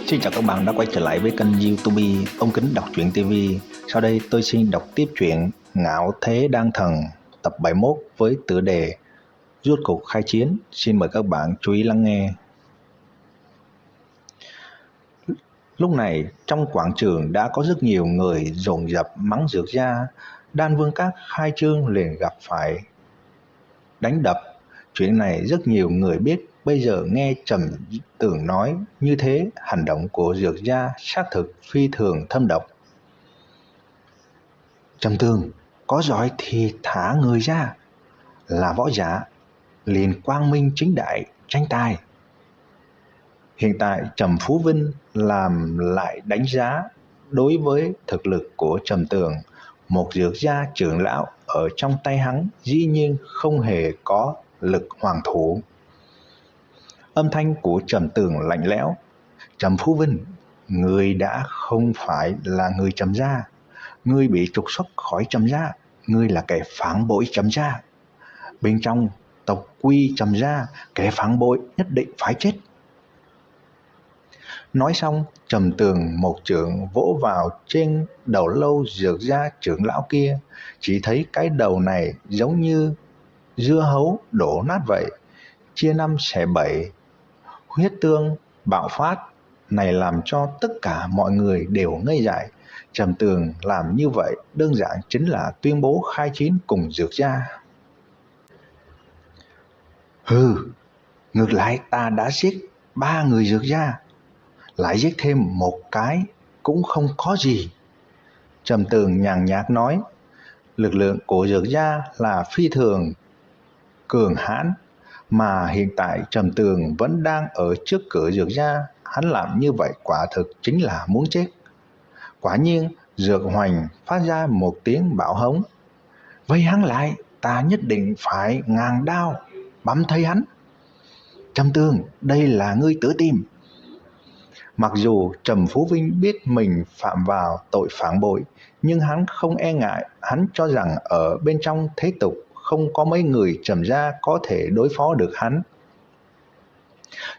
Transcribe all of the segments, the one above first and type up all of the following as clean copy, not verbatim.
Xin chào các bạn đã quay trở lại với kênh YouTube Ống Kính Đọc Truyện TV. Sau đây tôi xin đọc tiếp truyện Ngạo Thế Đan Thần tập 71 với tựa đề Rốt cuộc khai chiến. Xin mời các bạn chú ý lắng nghe. Lúc này trong quảng trường đã có rất nhiều người dồn dập mắng Dược Gia. Đan Vương Các khai trương liền gặp phải đánh đập. Chuyện này rất nhiều người biết. Bây giờ nghe Trầm Tường nói như thế, hành động của Dược Gia xác thực phi thường thâm độc. Trầm Tường, có giỏi thì thả người ra, là võ giả liền quang minh chính đại tranh tài. Hiện tại Trầm Phú Vinh làm lại đánh giá đối với thực lực của Trầm Tường. Một Dược Gia trưởng lão ở trong tay hắn dĩ nhiên không hề có lực hoàng thủ. Âm thanh của Trầm Tường lạnh lẽo. Trầm Phú Vinh, người đã không phải là người Trầm gia. Ngươi bị trục xuất khỏi Trầm gia. Ngươi là kẻ phản bội Trầm gia. Bên trong tộc quy Trầm gia, kẻ phản bội nhất định phải chết. Nói xong, Trầm Tường một chưởng vỗ vào trên đầu lâu Dược gia trưởng lão kia. Chỉ thấy cái đầu này giống như dưa hấu đổ nát vậy, chia năm xẻ bảy, huyết tương bạo phát. Này làm cho tất cả mọi người đều ngây dại. Trầm Tường làm như vậy đơn giản chính là tuyên bố khai chiến cùng Dược gia. Hừ, ngược lại ta đã giết 3 người Dược gia, lại giết thêm một cái cũng không có gì. Trầm Tường nhàn nhạt nói, lực lượng của Dược gia là phi thường cường hãn, mà hiện tại Trầm Tường vẫn đang ở trước cửa Dược gia. Hắn làm như vậy quả thực chính là muốn chết. Quả nhiên Dược Hoành phát ra một tiếng bạo hống. Vây hắn lại, ta nhất định phải ngàn đao băm thây hắn. Trầm Tường, đây là ngươi tự tìm. Mặc dù Trầm Phú Vinh biết mình phạm vào tội phản bội, nhưng hắn không e ngại. Hắn cho rằng ở bên trong thế tục không có mấy người Trầm gia có thể đối phó được hắn.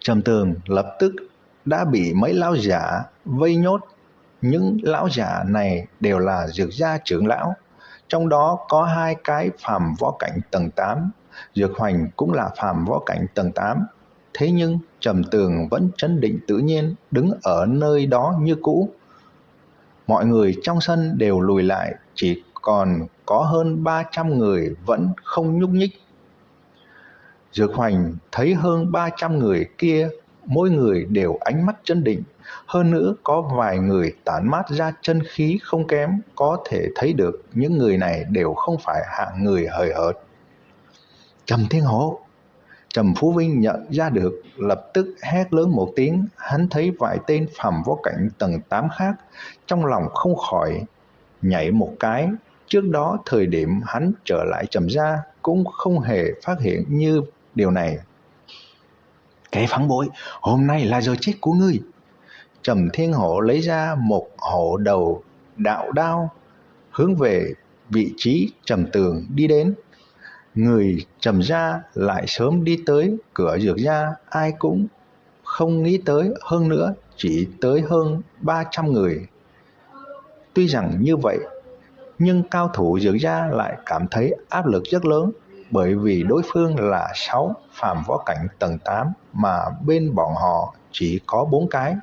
Trầm Tường lập tức đã bị mấy lão giả vây nhốt. Những lão giả này đều là Dược gia trưởng lão, trong đó có 2 cái phàm võ cảnh tầng 8. Dược Hoành cũng là phàm võ cảnh tầng 8. Thế nhưng Trầm Tường vẫn trấn định tự nhiên đứng ở nơi đó như cũ. Mọi người trong sân đều lùi lại, chỉ còn có hơn 300 người vẫn không nhúc nhích. Dược Hoành thấy hơn 300 người kia, mỗi người đều ánh mắt trấn định. Hơn nữa có vài người tản mát ra chân khí không kém, có thể thấy được những người này đều không phải hạng người hời hợt. Trầm Thiên Hổ, Trầm Phú Vinh nhận ra được, lập tức hét lớn một tiếng. Hắn thấy vài tên phàm võ cảnh tầng 8 khác, trong lòng không khỏi nhảy một cái. Trước đó thời điểm hắn trở lại Trầm gia cũng không hề phát hiện như điều này. Kẻ phản bội, hôm nay là giờ chết của ngươi. Trầm Thiên Hổ lấy ra một hộ đầu đạo đao, hướng về vị trí Trầm Tường đi đến. Người Trầm gia lại sớm đi tới cửa Dược gia, ai cũng không nghĩ tới. Hơn nữa chỉ tới hơn 300 người. Tuy rằng như vậy, nhưng cao thủ Dược gia lại cảm thấy áp lực rất lớn, bởi vì đối phương là 6 phàm võ cảnh tầng 8, mà bên bọn họ chỉ có 4 cái.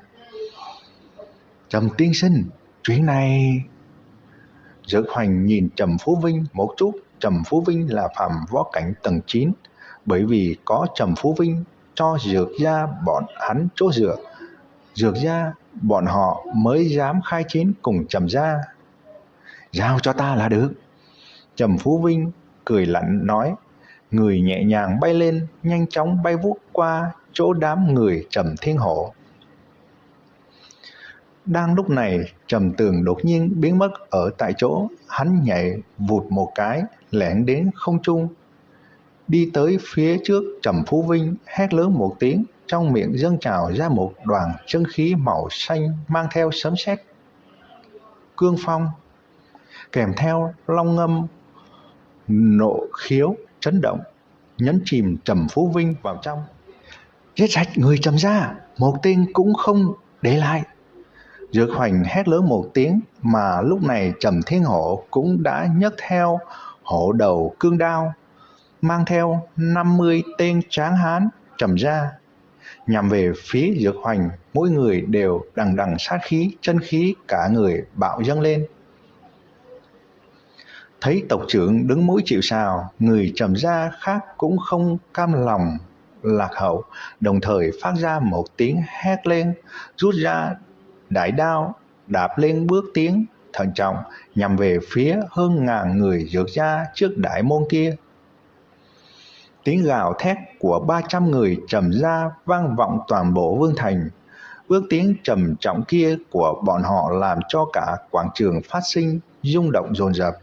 Trầm tiên sinh, chuyện này... Dược Hoành nhìn Trầm Phú Vinh một chút. Trầm Phú Vinh là phàm võ cảnh tầng 9, bởi vì có Trầm Phú Vinh cho Dược gia bọn hắn chỗ dựa, Dược gia bọn họ mới dám khai chiến cùng Trầm gia. Giao cho ta là được. Trầm Phú Vinh cười lạnh nói. Người nhẹ nhàng bay lên, nhanh chóng bay vút qua chỗ đám người Trầm Thiên Hổ. Đang lúc này, Trầm Tường đột nhiên biến mất ở tại chỗ. Hắn nhảy vụt một cái, lẻn đến không trung, đi tới phía trước Trầm Phú Vinh, hét lớn một tiếng. Trong miệng dâng trào ra một đoàn chân khí màu xanh mang theo sấm sét, cương phong, kèm theo long ngâm, nộ khiếu chấn động, nhấn chìm Trầm Phú Vinh vào trong. Giết sạch người Trầm gia, một tên cũng không Để lại! Dược Hoành hét lớn một tiếng, mà lúc này Trầm Thiên Hổ cũng đã nhấc theo hổ đầu cương đao, mang theo 50 tên tráng hán trầm ra, nhằm về phía Dược Hoành. Mỗi người đều đằng đằng sát khí, chân khí cả người bạo dâng lên. Thấy tộc trưởng đứng mũi chịu sào, người Trầm gia khác cũng không cam lòng lạc hậu, đồng thời phát ra một tiếng hét lên, rút ra đại đao, đạp lên bước tiến thận trọng, nhằm về phía hơn ngàn người Dược gia trước đại môn kia. Tiếng gào thét của 300 người Trầm gia vang vọng toàn bộ vương thành. Bước tiến trầm trọng kia của bọn họ làm cho cả quảng trường phát sinh rung động dồn dập.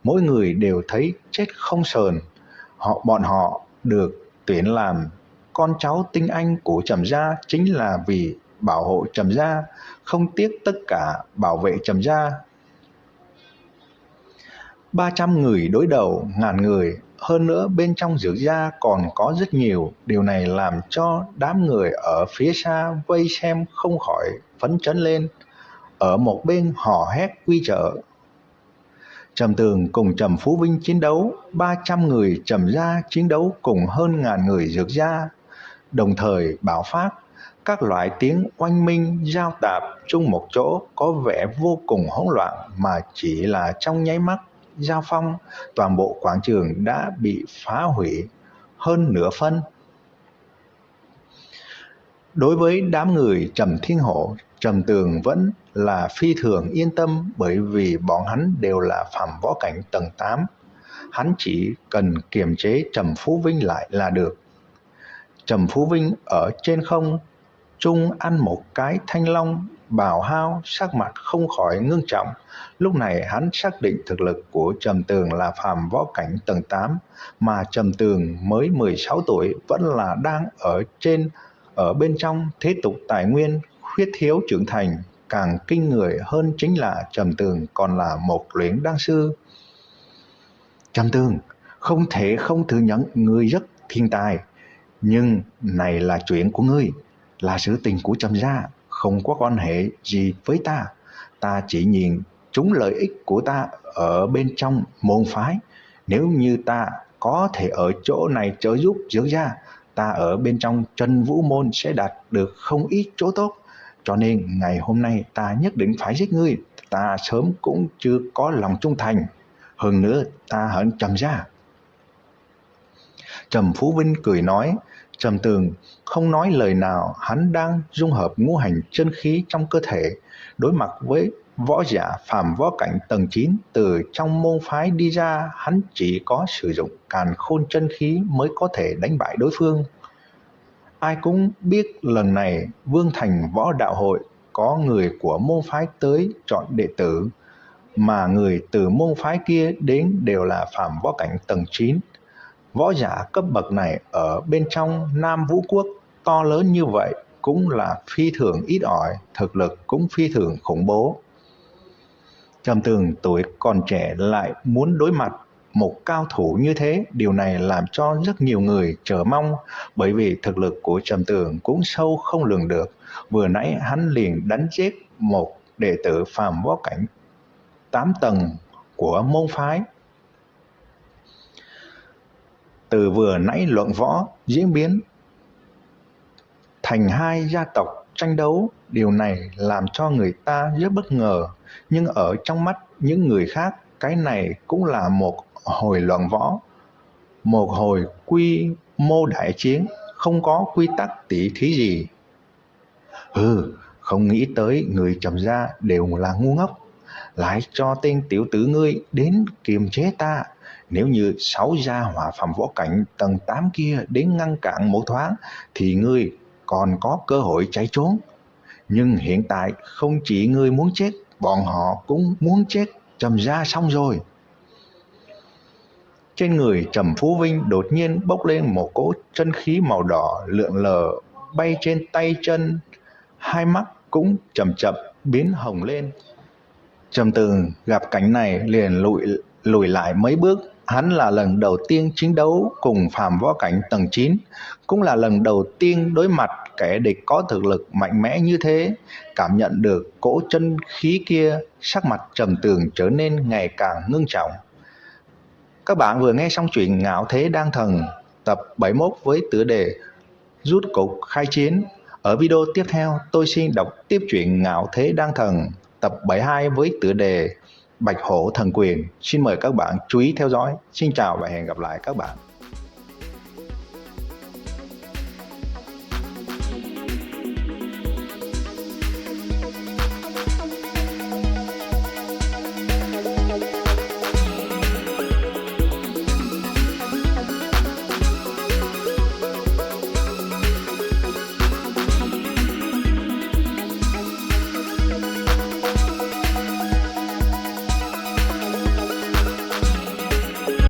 Mỗi người đều thấy chết không sờn. Bọn họ được tuyển làm con cháu tinh anh của Trầm gia chính là vì bảo hộ Trầm gia, không tiếc tất cả bảo vệ Trầm gia. 300 người đối đầu ngàn người, hơn nữa bên trong Dược gia còn có rất nhiều. Điều này làm cho đám người ở phía xa vây xem không khỏi phấn chấn lên. Ở một bên hò hét quy trợ. Trầm Tường cùng Trầm Phú Vinh chiến đấu, 300 người Trầm gia chiến đấu cùng hơn ngàn người Dược gia, đồng thời bạo phát. Các loại tiếng oanh minh giao tạp chung một chỗ có vẻ vô cùng hỗn loạn, mà chỉ là trong nháy mắt giao phong, toàn bộ quảng trường đã bị phá hủy hơn nửa phân. Đối với đám người Trầm Thiên Hổ, Trầm Tường vẫn là phi thường yên tâm, bởi vì bọn hắn đều là phàm võ cảnh tầng 8. Hắn chỉ cần kiềm chế Trầm Phú Vinh lại là được. Trầm Phú Vinh ở trên không trung ăn một cái thanh long, bào hao, sắc mặt không khỏi ngưng trọng. Lúc này hắn xác định thực lực của Trầm Tường là phàm võ cảnh tầng 8, mà Trầm Tường mới 16 tuổi vẫn là đang ở bên trong thế tục tài nguyên, khuyết thiếu trưởng thành. Càng kinh người hơn chính là Trầm Tường còn là một luyện đan sư. Trầm Tường, không thể không thừa nhận ngươi rất thiên tài, nhưng này là chuyện của ngươi, là sự tình của Trầm gia, không có quan hệ gì với ta. Ta chỉ nhìn chúng lợi ích của ta ở bên trong môn phái. Nếu như ta có thể ở chỗ này trợ giúp Dược gia, ta ở bên trong Trần Vũ môn sẽ đạt được không ít chỗ tốt. Cho nên ngày hôm nay ta nhất định phải giết ngươi. Ta sớm cũng chưa có lòng trung thành. Hơn nữa ta hận Trầm gia. Trầm Phú Vinh cười nói. Trầm Tường không nói lời nào, hắn đang dung hợp ngũ hành chân khí trong cơ thể. Đối mặt với võ giả phàm võ cảnh tầng 9 từ trong môn phái đi ra, hắn chỉ có sử dụng càn khôn chân khí mới có thể đánh bại đối phương. Ai cũng biết lần này Vương Thành Võ Đạo Hội có người của môn phái tới chọn đệ tử, mà người từ môn phái kia đến đều là phàm võ cảnh tầng 9. Võ giả cấp bậc này ở bên trong Nam Vũ Quốc to lớn như vậy cũng là phi thường ít ỏi, thực lực cũng phi thường khủng bố. Trầm Tường tuổi còn trẻ lại muốn đối mặt một cao thủ như thế, điều này làm cho rất nhiều người chờ mong, bởi vì thực lực của Trầm Tường cũng sâu không lường được. Vừa nãy hắn liền đánh giết một đệ tử phàm võ cảnh 8 tầng của môn phái. Từ vừa nãy luận võ diễn biến thành hai gia tộc tranh đấu, điều này làm cho người ta rất bất ngờ. Nhưng ở trong mắt những người khác, cái này cũng là một hồi luận võ, một hồi quy mô đại chiến, không có quy tắc tỉ thí gì. Không nghĩ tới người Trầm gia đều là ngu ngốc, lại cho tên tiểu tử ngươi đến kiềm chế ta. Nếu như 6 gia hỏa phàm võ cảnh tầng 8 kia đến ngăn cản một thoáng thì ngươi còn có cơ hội chạy trốn. Nhưng hiện tại không chỉ ngươi muốn chết, bọn họ cũng muốn chết. Trầm gia xong rồi. Trên người Trầm Phú Vinh đột nhiên bốc lên một cỗ chân khí màu đỏ lượn lờ bay trên tay chân, hai mắt cũng chậm chậm biến hồng lên. Trầm Tường gặp cảnh này liền lùi lại mấy bước, Hắn là lần đầu tiên chiến đấu cùng phàm võ cảnh tầng 9, cũng là lần đầu tiên đối mặt kẻ địch có thực lực mạnh mẽ như thế. Cảm nhận được cỗ chân khí kia, sắc mặt Trầm Tường trở nên ngày càng ngưng trọng. Các bạn vừa nghe xong truyện Ngạo Thế Đan Thần tập 71 với tựa đề Rút cục khai chiến. Ở video tiếp theo, tôi xin đọc tiếp truyện Ngạo Thế Đan Thần tập 72 với tựa đề Bạch Hổ Thần Quyền. Xin mời các bạn chú ý theo dõi. Xin chào và hẹn gặp lại các bạn.